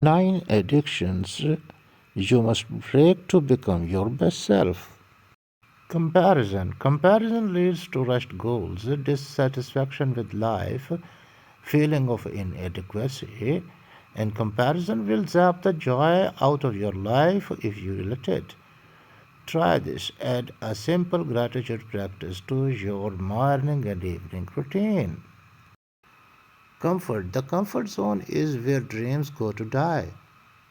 9 addictions you must break to become your best self. Comparison. Comparison leads to rushed goals, dissatisfaction with life, feeling of inadequacy, and comparison will zap the joy out of your life if you let it. Try this. Add a simple gratitude practice to your morning and evening routine. Comfort. The comfort zone is where dreams go to die.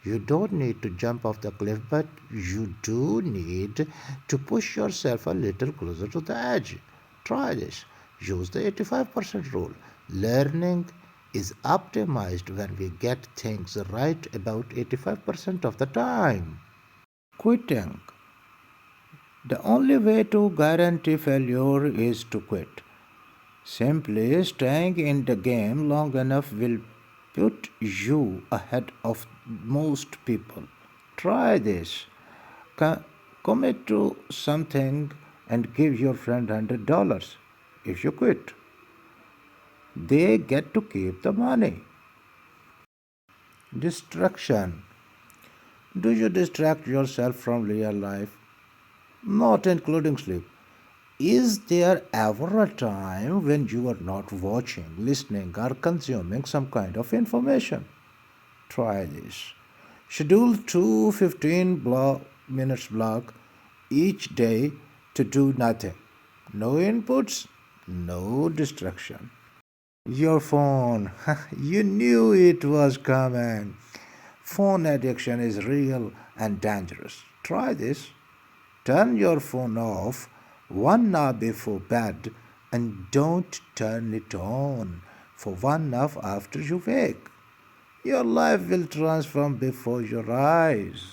You don't need to jump off the cliff, but you do need to push yourself a little closer to the edge. Try this. Use the 85% rule. Learning is optimized when we get things right about 85% of the time. Quitting. The only way to guarantee failure is to quit. Simply staying in the game long enough will put you ahead of most people. Try this. Commit to something and give your friend $100. If you quit, they get to keep the money. Distraction. Do you distract yourself from real life? Not including sleep. Is there ever a time when you are not watching, listening, or consuming some kind of information? Try this. Schedule two 15 minutes block each day to do nothing. No inputs, no distraction. Your phone. You knew it was coming. Phone addiction is real and dangerous. Try this. Turn your phone off 1 hour before bed and don't turn it on for 1 hour after you wake. Your life will transform before your eyes.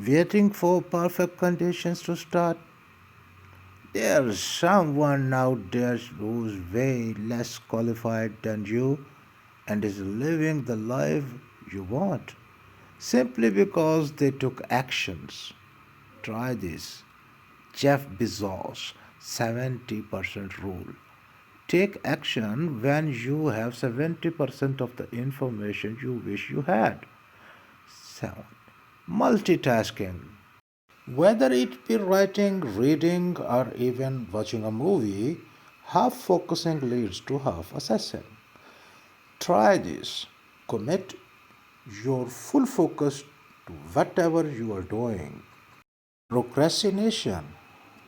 Waiting for perfect conditions to start. There's someone out there who's way less qualified than you and is living the life you want simply because they took actions. Try this. Jeff Bezos' 70% rule. Take action when you have 70% of the information you wish you had. 7. Multitasking. Whether it be writing, reading, or even watching a movie, half focusing leads to half assessing. Try this. Commit your full focus to whatever you are doing. Procrastination.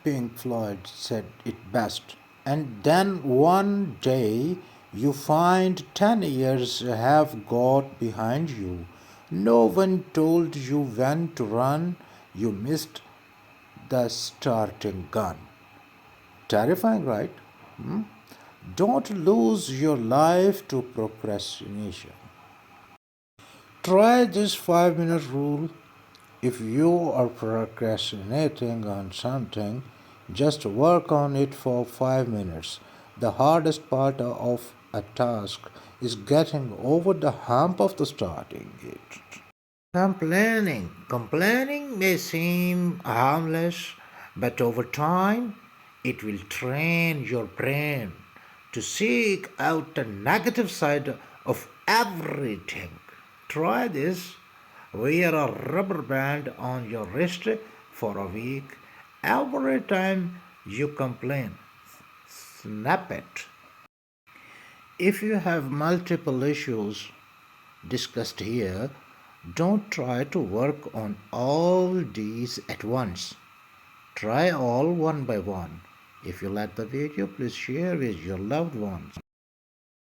Pink Floyd said it best. And then one day you find 10 years have got behind you. No one told you when to run. You missed the starting gun. Terrifying, right? Don't lose your life to procrastination. Try this 5-minute rule. If you are procrastinating on something, just work on it for 5 minutes. The hardest part of a task is getting over the hump of the starting it. Complaining. Complaining may seem harmless, but over time it will train your brain to seek out the negative side of everything. Try this. Wear a rubber band on your wrist for a week. Every time you complain, snap it. If you have multiple issues discussed here, don't try to work on all these at once. Try all one by one. If you like the video, please share with your loved ones.